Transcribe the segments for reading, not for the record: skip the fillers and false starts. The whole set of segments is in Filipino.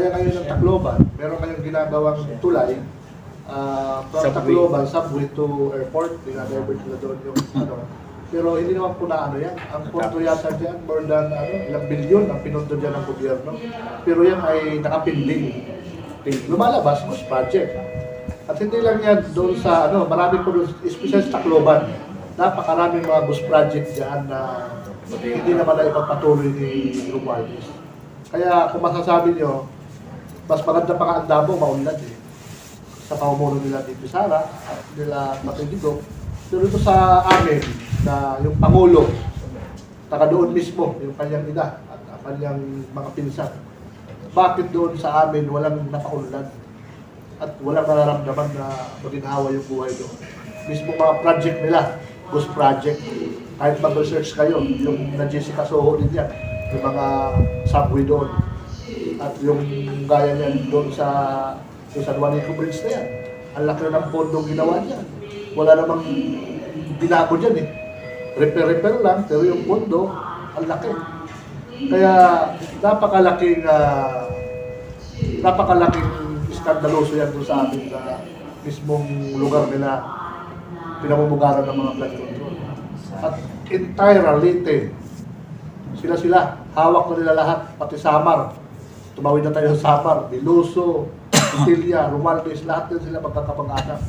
gaya ngayon ng Tacloban, meron kayong ginagawang tulay from Tacloban, subway to airport, dinadivert nila doon yung ano. Pero hindi naman po na ano yan. Ang pondo yata dyan, more than ilang bilyon ang pinundo dyan ng gobyerno. Pero yan ay nakapinding. Lumalabas, ghost project. At hindi lang yan doon sa, marami po doon, especially sa Tacloban. Napakaraming mga ghost project dyan na hindi naman na ipagpatuloy ni Romualdez. Kaya kung masasabi nyo, mas maganda pa ka ang Davao, maunlad eh. Sa pamumuno nila ni Sara at nila Matidigong. Pero ito sa amin, na yung Pangulo, taka doon mismo, yung kanyang ina at kanyang mga pinsan. Bakit doon sa amin walang napaunlad at walang nararamdaman na maginhawa yung buhay doon? Mismo mga project nila, ghost project. Kahit mag-research kayo, yung na Jessica Soho din yan, yung mga subway doon. At yung gaya niyan doon sa San Juanico Bridge na yan. Ang laki na ng pondong ginawa niya. Wala namang binago dyan eh. Repair lang, pero yung pondo, ang laki. Kaya napakalaking iskandaloso yan doon sa amin sa mismong lugar nila pinamumugaran ng mga flood control. At entire Leyte, sila, hawak na nila lahat, pati Samar. Tumawid na tayo sa Samar, Biluso, Sicilia, Romualdez, lahat din sila magkakapag-anak.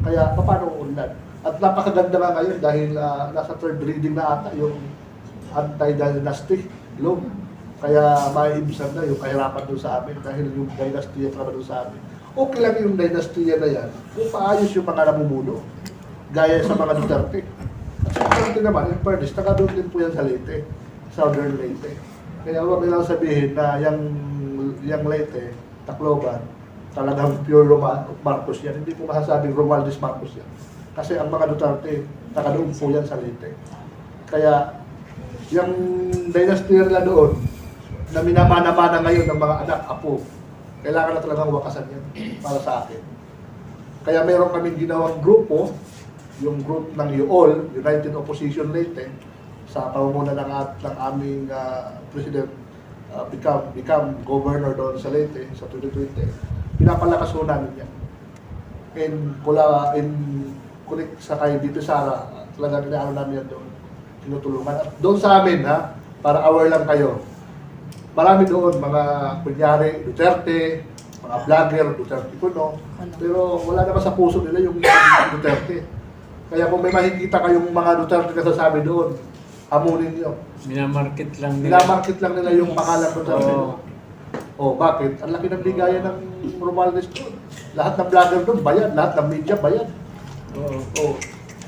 Kaya paano uunlad? At napakaganda nga ngayon dahil nasa third reading na ata yung anti-dynasty law. Kaya maiibsan na yung kahirapan doon sa amin dahil yung dynasty na doon sa amin. Okay lang yung dynasty na yan kung paayos yung mga namumuno. Gaya sa mga Duterte. At sa Duterte naman, in fairness, doon din po yan sa Leyte, Southern Leyte. Kaya huwag nilang sabihin na yung Leyte, Tacloban, talagang pure Marcos yan. Hindi ko masasabing Romualdez Marcos yan. Kasi ang mga Duterte, doon po yan sa Leyte. Kaya, yung dynasty nila doon, na minamana-mana ngayon ng mga anak, apo, kailangan na talagang wakasan yan para sa akin. Kaya meron kaming ginawang grupo, yung group ng UOL, United Opposition Leyte, sa pamumuno ng aming President become governor doon sa Leyte sa 2020, pinapalakas ho namin yan. Kulik sa kay Dito Sara, talagang inaano namin yan doon, tinutulungan. At doon sa amin, para aware lang kayo, marami doon, mga kunyari, Duterte, mga vlogger, Duterte Puno, pero wala naman sa puso nila yung Duterte. Kaya kung may makikita kayong mga Duterte na sasabi doon, hamunin nyo. Minamarket lang nila. Minamarket lang nila yung pangalan Duterte. Bakit? Ang laki ng ligaya ng Romualdez doon. Lahat ng vlogger doon, bayad. Lahat ng media, bayad.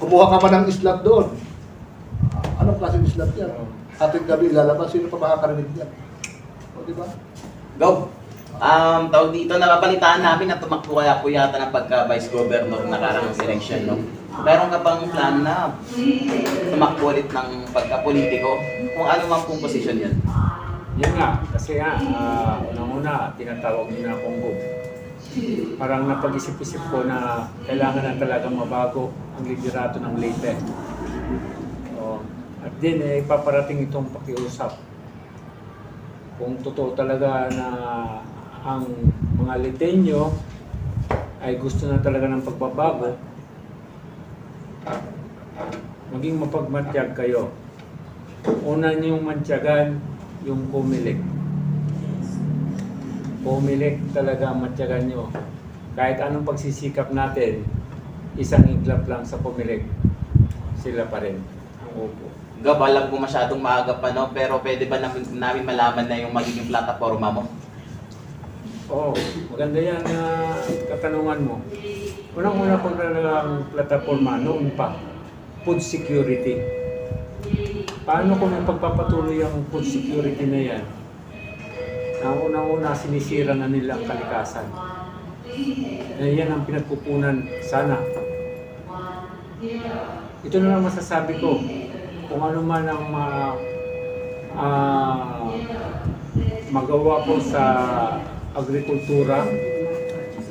Kumuha ka pa ng islat doon. Anong klaseng islat yan? Ating gabi ilalabas, sino pa makakarinig yan? Diba? Go! Tawag dito, nakabalitaan namin na tumakbo kaya po yata ng pagka-vice governor nakarang election, no? Meron ka bang plan na tumakbo ulit ng pagka-politiko? Kung ano man pong posisyon yan? Yan nga, kasi unang-una, tinatawag nila akong Gob. Parang napag-isip-isip ko na kailangan na talagang mabago ang liderato ng Leyte. At din, ipaparating itong pakiusap. Kung totoo talaga na ang mga Leyteño ay gusto na talaga ng pagbabago, maging mapagmatyag kayo. Una niyong mantyagan yung Comelec. Comelec talaga ang mantyagan nyo. Kahit anong pagsisikap natin, isang iglap lang sa Comelec, sila pa rin ang upo. Gab, alam ko masyadong maaga pa, no? Pero pwede ba namin malaman na yung magiging plataforma mo? Maganda yan na katanungan mo. Unang-una ko talagang plataforma, noon pa, food security. Paano kung pagpapatuloy ang food security na yan? Ang unang-una, sinisira na nila ang kalikasan. Yan ang pinagkukunan sana. Ito na lang masasabi ko. Kung ano man ang magawa ko sa agrikultura,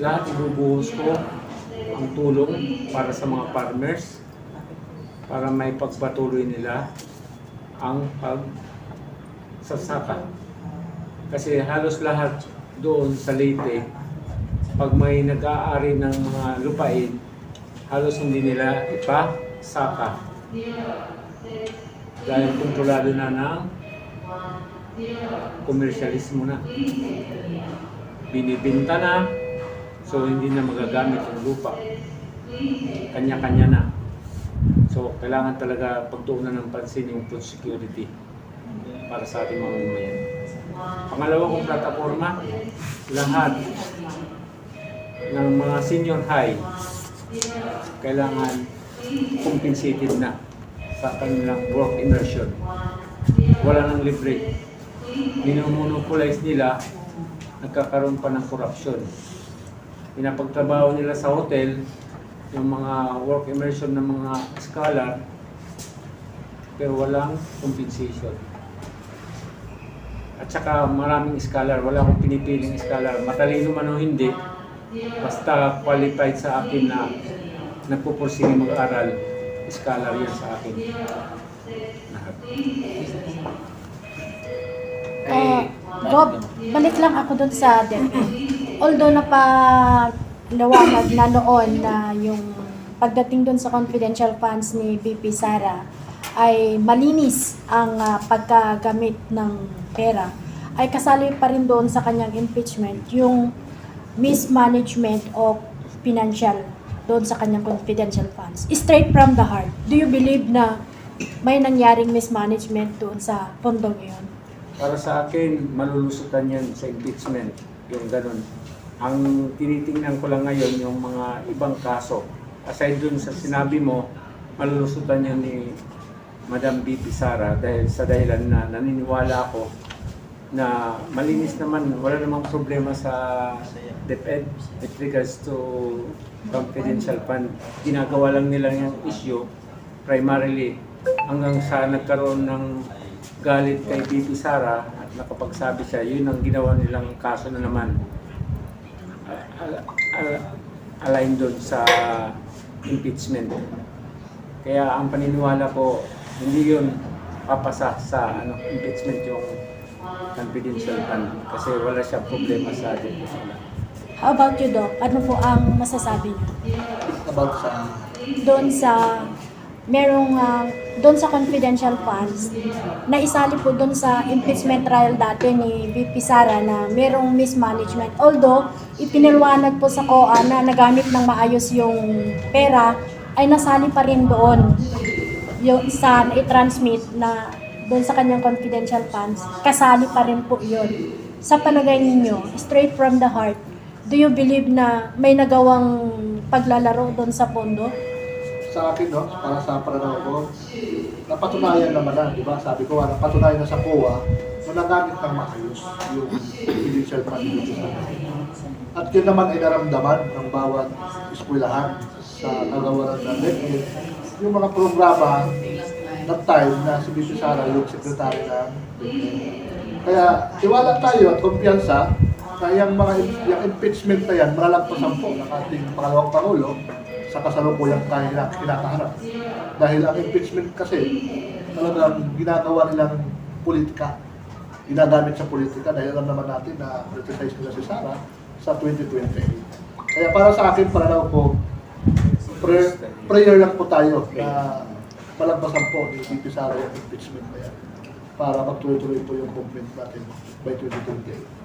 lahat ibubuhos ko ang tulong para sa mga farmers para may pagpatuloy nila ang pagsasaka. Kasi halos lahat doon sa Leyte, pag may nag-aari ng mga lupain, halos hindi nila ipasaka. Dahil kontrolado na ng komersyalismo na. Binibinta na, so hindi na magagamit ang lupa. Kanya-kanya na. So, kailangan talaga pagtuunan ng pansin yung food security para sa ating mga mamamayan. Pangalawa kong plataforma, lahat ng mga senior high kailangan compensated na sa kanilang work immersion. Wala nang libre. Minomonopolize nila, nagkakaroon pa ng korupsyon. Pinapagtrabaho nila sa hotel, yung mga work immersion ng mga scholar, pero walang compensation. At saka maraming scholar, wala akong pinipiling scholar, matalino man o hindi, basta qualified sa akin na nagpupursige mag-aral, scholar yan sa akin. Lahat. Bob, balik lang ako dun sa DepEd. Although napaliwanag na noon na yung pagdating dun sa confidential funds ni VP Sara ay malinis ang pagkagamit ng pera, ay kasali pa rin doon sa kanyang impeachment yung mismanagement of financial doon sa kanyang confidential funds. Straight from the heart, do you believe na may nangyaring mismanagement doon sa pondong iyon? Para sa akin, malulusutan yan sa impeachment, yung ganun. Ang tinitingnan ko lang ngayon yung mga ibang kaso. Aside dun sa sinabi mo, malulusutan yan ni Madam VP Sara dahil sa dahilan na naniniwala ako na malinis naman, wala namang problema sa DepEd with regards to confidential fund. Ginagawa lang nila yung issue primarily hanggang sa nagkaroon ng galit kay VP Sara at nakapagsabi siya, yun ang ginawa nilang kaso na naman align doon sa impeachment. Kaya ang paniniwala ko, hindi yun papasa sa impeachment yung confidential fund kasi wala siya problema sa atin. How about you, Doc? Ano po ang masasabi niyo? About sa Doon sa doon sa confidential funds na isali po doon sa impeachment trial dati ni VP Sara na merong mismanagement. Although, ipiniliwanag po sa COA na nagamit ng maayos yung pera, ay nasali pa rin doon yung sa i-transmit na doon sa kanyang confidential funds. Kasali pa rin po yun. Sa palagay ninyo, straight from the heart, do you believe na may nagawang paglalaro doon sa pondo? sa akin, no, para sa pananaw ko, napatunayan naman na, di ba? Sabi ko, napatunayan na sa COA na nagamit ng maayos yung confidential fund dito sa akin. At yun naman ay naramdaman ng bawat eskwelahan sa kagawaran ng DepEd, yung mga programa that time na si VP Sara yung sekretary ng DepEd. Kaya tiwala tayo at kumpiyansa na yung impeachment na yan, malalagpasan po ng ating pangalawang Pangulo sa kasalukuyang kinakaharap. Dahil ang impeachment kasi talagang ginagawa nilang politika, ginagamit sa politika dahil alam naman natin na criticize nila si Sara sa 2028. Kaya para sa akin, pananaw ko, prayer lang po tayo na malagpasan po ni VP Sara yung impeachment na yan para magtuloy-tuloy po yung movement natin by 2028.